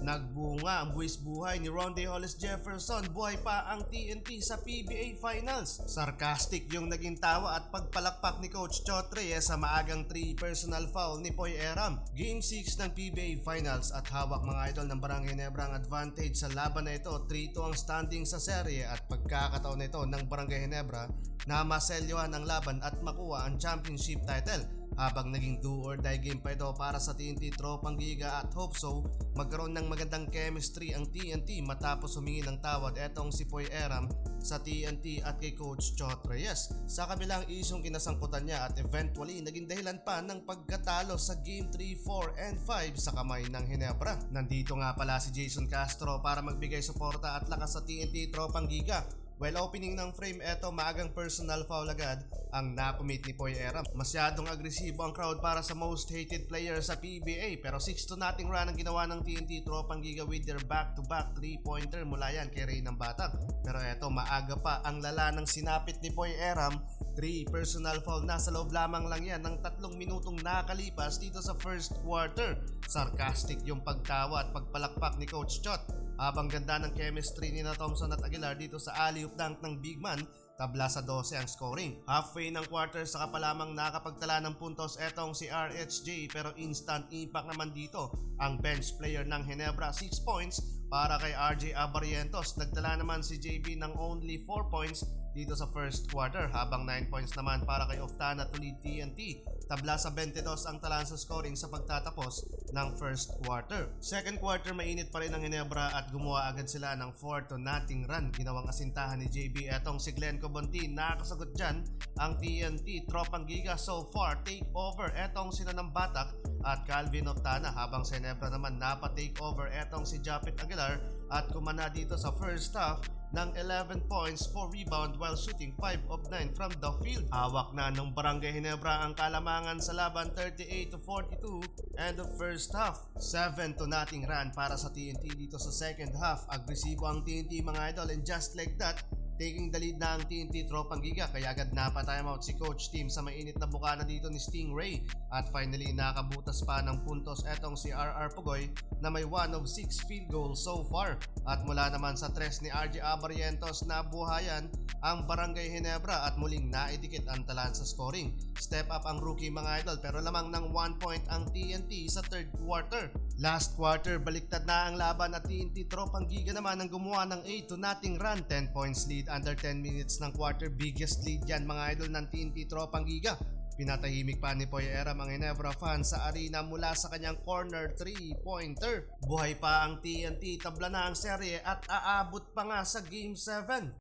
Nagbunga ang buwis buhay ni Rondae Hollis Jefferson, buhay pa ang TNT sa PBA Finals. Sarcastic yung naging tawa at pagpalakpak ni Coach Chot Reyes sa maagang 3 personal foul ni Poy Eram. Game 6 ng PBA Finals at hawak mga idol ng Barangay Ginebra ang advantage sa laban na ito. 3-2 ang standing sa serye at pagkakataon na ito ng Barangay Ginebra na maselyohan ang laban at makuha ang championship title. Habang naging do or die game pa ito para sa TNT Tropang Giga at hope so magkaroon ng magandang chemistry ang TNT matapos humingi ng tawad etong si Poy Eram sa TNT at kay Coach Chot Reyes sa kabilang isyong kinasangkutan niya at eventually naging dahilan pa ng pagkatalo sa Game 3, 4, and 5 sa kamay ng Ginebra. Nandito nga pala si Jason Castro para magbigay suporta at lakas sa TNT Tropang Giga. While opening ng frame, eto maagang personal foul agad ang nakumit ni Poy Eram. Masyadong agresibo ang crowd para sa most hated player sa PBA pero 6-0 run ang ginawa ng TNT Tropang Giga with their back-to-back 3-pointer mula yan kay Ray ng Batang. Pero eto maaga pa ang lala ng sinapit ni Poy Eram. 3 personal foul na sa loob lamang lang yan ng 3 minutong nakalipas dito sa first quarter. Sarcastic yung pagtawa at pagpalakpak ni Coach Chot. Habang ganda ng chemistry ni Thompson at Aguilar dito sa alley-oop dunk ng big man, tabla sa 12 ang scoring. Halfway ng quarter saka pa lamang nakapagtala ng puntos etong si RHJ pero instant impact naman dito ang bench player ng Ginebra. 6 points para kay RJ Abarrientos. Nagtala naman si JB ng only 4 points dito sa first quarter habang 9 points naman para kay Oftana to lead TNT. Tabla sa 22 ang talaan sa scoring sa pagtatapos ng first quarter. Second quarter mainit pa rin ang Ginebra at gumawa agad sila ng 4-0 run. Ginawang asintahan ni JB etong si Glenn Cobontin. Nakasagot dyan ang TNT Tropang Giga so far take over etong sila ng Batak at Calvin Oftana habang sa Ginebra naman napa-take over etong si Japet Aguilar at kumana dito sa first half ng 11 points, 4 rebound while shooting 5 of 9 from the field. Hawak na ng Barangay Ginebra ang kalamangan sa laban 38-42 and the first half. 7-0 run para sa TNT dito sa second half. Agresibo ang TNT mga idol and just like that, taking the lead na ang TNT Tropang Giga kaya agad napa-timeout si Coach Tim sa mainit na bukana dito ni Stingray at finally nakabutas pa ng puntos etong si RR Pugoy na may 1 of 6 field goals so far at mula naman sa 3 ni RJ Abarrientos na buhayan ang Barangay Ginebra at muling naidikit ang talaan sa scoring. Step up ang rookie mga idol pero lamang ng 1 point ang TNT sa third quarter. Last quarter, baliktad na ang laban at TNT Tropang Giga naman ang gumawa ng 8-0 run, 10 points lead under 10 minutes ng quarter. Biggest lead yan mga idol ng TNT Tropang Giga. Pinatahimik pa ni Poy Eram ang Ginebra fan sa arena mula sa kanyang corner 3-pointer. Buhay pa ang TNT, tabla na ang serye at aabot pa nga sa Game 7.